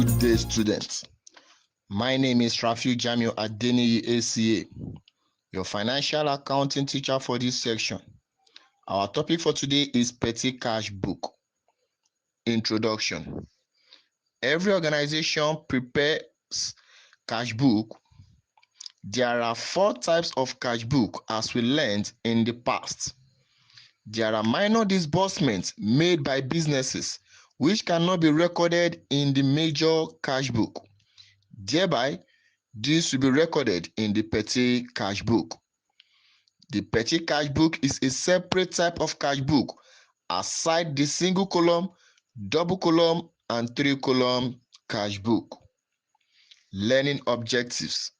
Good day, students. My name is Rafiu Jamil Adeniyi Ssce, your financial accounting teacher for this section. Our topic for today is petty cash book. Introduction. Every organization prepares cash book. There are 4 types of cash book as we learned in the past. There are minor disbursements made by businesses which cannot be recorded in the major cash book. Thereby, this will be recorded in the petty cash book. The petty cash book is a separate type of cash book aside the single column, double column, and 3 column cash book. Learning objectives.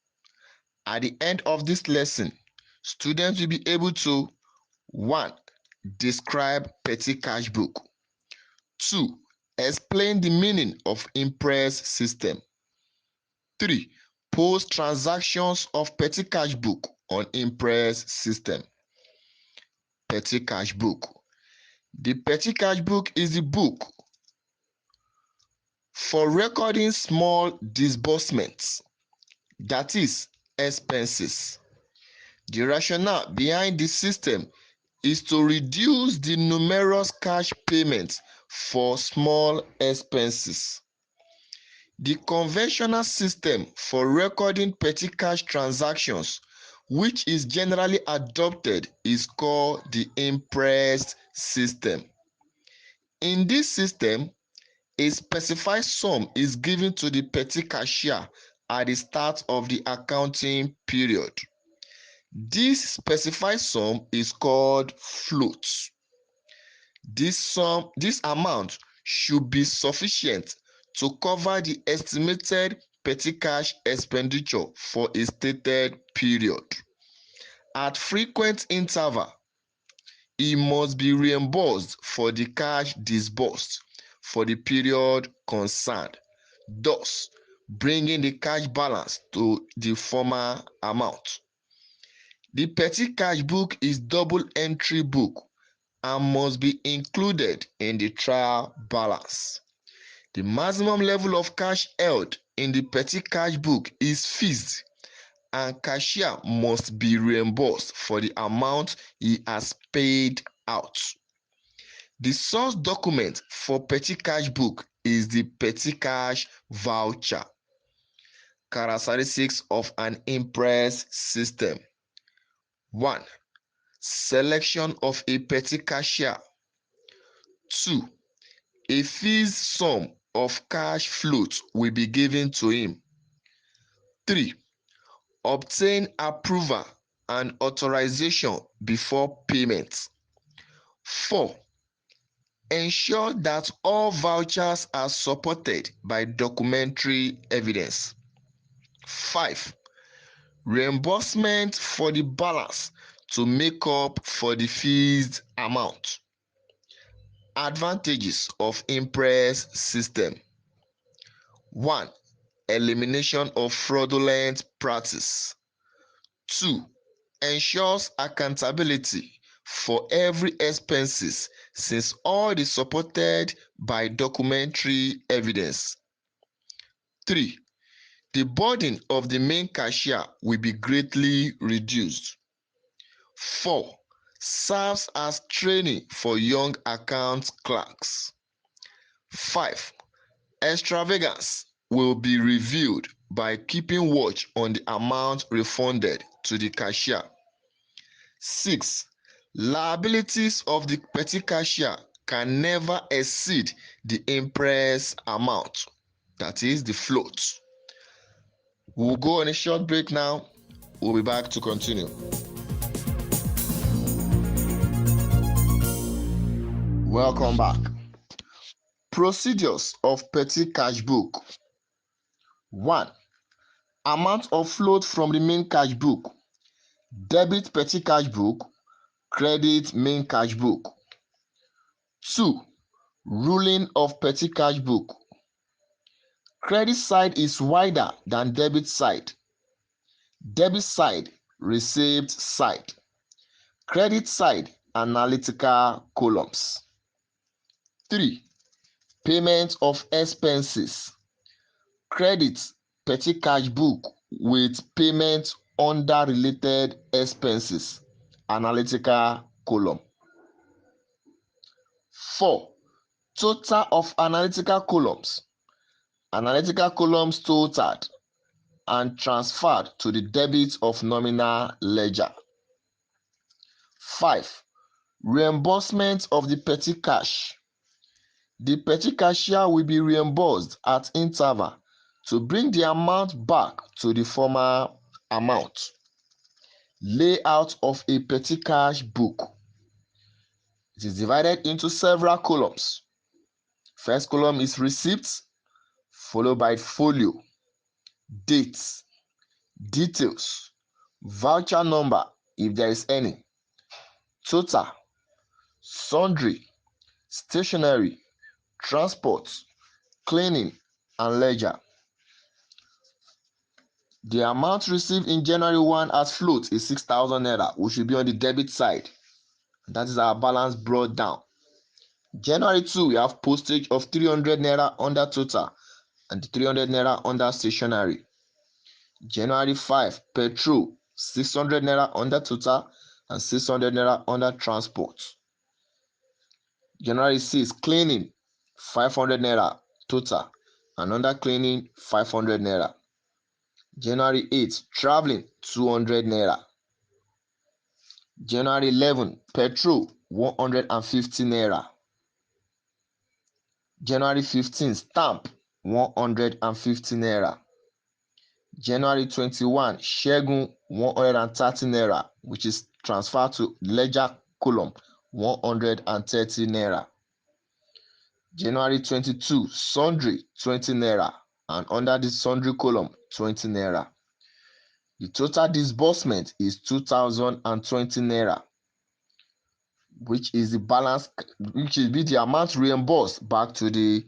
At the end of this lesson, students will be able to 1. Describe petty cash book. 2. Explain the meaning of impress system. 3. Post transactions of petty cash book on impress system. Petty cash book. The petty cash book is the book for recording small disbursements, that is, expenses. The rationale behind this system is to reduce the numerous cash payments for small expenses. The conventional system for recording petty cash transactions, which is generally adopted, is called the impress system. In this system, a specified sum is given to the petty cashier at the start of the accounting period. This specified sum is called float. This amount should be sufficient to cover the estimated petty cash expenditure for a stated period. At frequent interval, it must be reimbursed for the cash disbursed for the period concerned, thus bringing the cash balance to the former amount. The petty cash book is double entry book and must be included in the trial balance. The maximum level of cash held in the petty cash book is fixed, and cashier must be reimbursed for the amount he has paid out. The source document for petty cash book is the petty cash voucher. Characteristics of an impress system. 1. Selection of a petty cashier. 2. A fixed sum of cash float will be given to him. 3. Obtain approval and authorization before payment. 4. Ensure that all vouchers are supported by documentary evidence. 5. Reimbursement for the balance to make up for the fixed amount. Advantages of impress system. 1. Elimination of fraudulent practice. 2. Ensures accountability for every expenses since all is supported by documentary evidence. 3. The burden of the main cashier will be greatly reduced. 4. Serves as training for young account clerks. 5. Extravagance will be reviewed by keeping watch on the amount refunded to the cashier. 6. Liabilities of the petty cashier can never exceed the impress amount, that is the float. We'll go on a short break now. We'll be back to continue. Welcome back. Procedures of petty cash book. 1. Amount of float from the main cash book. Debit petty cash book, credit main cash book. 2. Ruling of petty cash book. Credit side is wider than debit side. Debit side, receipt side. Credit side, analytical columns. 3. Payment of expenses. Credit petty cash book with payment under related expenses. Analytical column. 4. Total of analytical columns. Analytical columns totaled and transferred to the debit of nominal ledger. 5. Reimbursement of the petty cash. The petty cashier will be reimbursed at interval to bring the amount back to the former amount. Layout of a petty cash book. It is divided into several columns. First column is receipts, followed by folio, dates, details, voucher number if there is any, total, sundry, stationery, transport, cleaning, and ledger. The amount received in January 1 as float is 6,000 naira, which should be on the debit side. That is our balance brought down. January 2, we have postage of 300 naira under total and 300 naira under stationery. January 5, petrol 600 naira under total and 600 naira under transport. January 6, cleaning 500 naira total and under cleaning 500 naira. January 8, traveling 200 naira. January 11, petrol 150 naira. January 15, stamp 150 naira. January 21, Segun 130 naira, which is transferred to ledger column 130 naira. January 22, sundry 20 naira, and under the sundry column 20 naira. The total disbursement is 2,020 naira, which is the balance, which will be the amount reimbursed back to the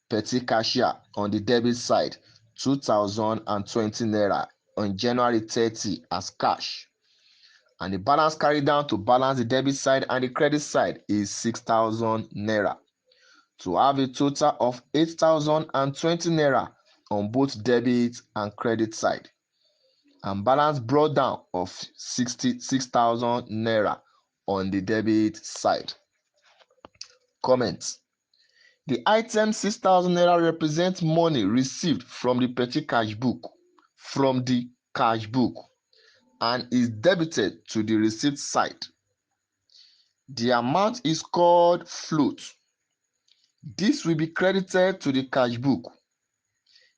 petty cashier on the debit side, 2,020 naira on January 30 as cash. And the balance carried down to balance the debit side and the credit side is 6,000 naira. To have a total of 8,020 naira on both debit and credit side. And balance brought down of 66,000 naira on the debit side. Comment. The item 6,000 naira represents money received from the petty cash book and is debited to the receipt side. The amount is called float. This will be credited to the cash book.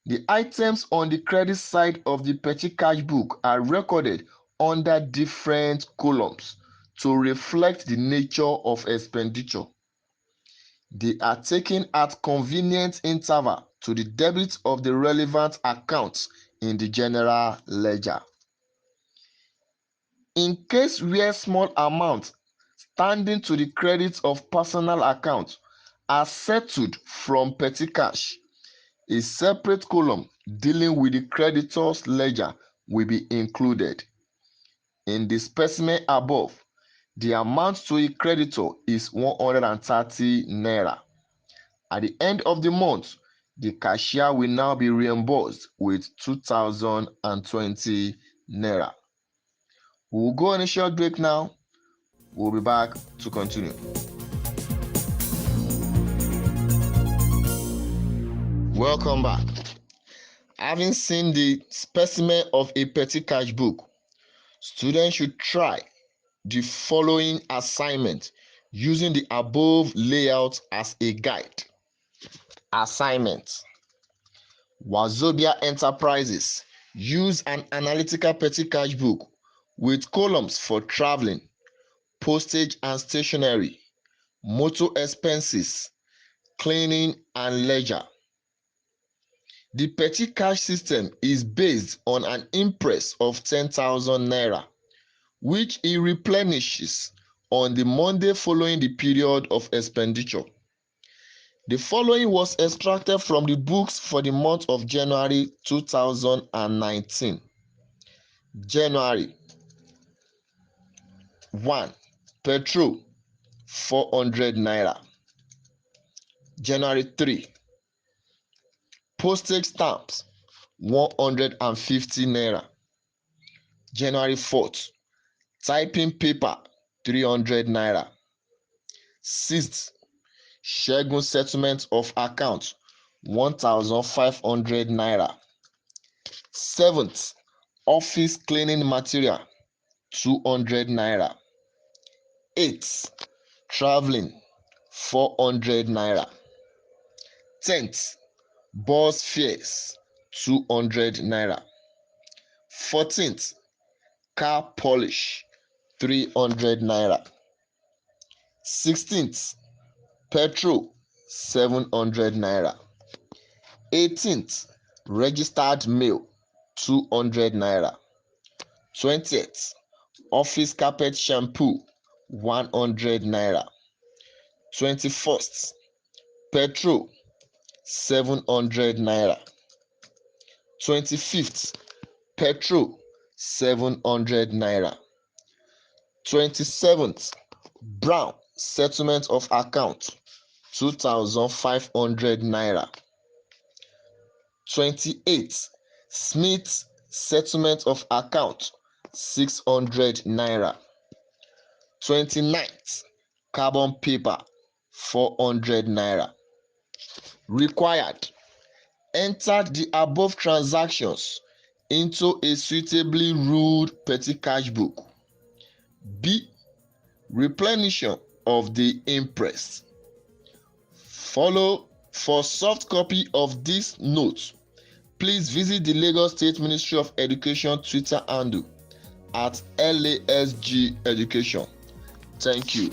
The items on the credit side of the petty cash book are recorded under different columns to reflect the nature of expenditure. They are taken at convenient interval to the debit of the relevant accounts in the general ledger. In case where small amounts standing to the credit of personal accounts are settled from petty cash, a separate column dealing with the creditor's ledger will be included. In the specimen above, the amount to a creditor is 130 naira. At the end of the month, the cashier will now be reimbursed with 2,020 naira. We'll go on a short break now. We'll be back to continue. Welcome back. Having seen the specimen of a petty cash book, students should try the following assignment using the above layout as a guide. Assignment. Wazobia Enterprises use an analytical petty cash book with columns for traveling, postage and stationery, motor expenses, cleaning, and ledger. The petty cash system is based on an impress of 10,000 naira, which it replenishes on the Monday following the period of expenditure. The following was extracted from the books for the month of January 2019. January 1. Petrol 400 naira. January 3. Postage stamps 150 naira. January 4th, typing paper 300 naira. 6th, Segun settlement of account 1,500 naira. 7th, office cleaning material 200 naira. 8th, traveling 400 naira. 10th, bus fares 200 naira. 14th, car polish 300 naira. 16th, petrol 700 naira. 18th, registered mail 200 naira. 20th, office carpet shampoo 100 naira. 21st, petrol 700 naira. 25th, petrol 700 naira. 27th, brown settlement of account 2,500 naira. 28th, smith settlement of account 600 naira. 29th, carbon paper 400 naira. Required: enter the above transactions into a suitably ruled petty cash book. B. Replenishment of the imprest. For soft copy of this note, please visit the Lagos State Ministry of Education Twitter handle at LASG Education. Thank you.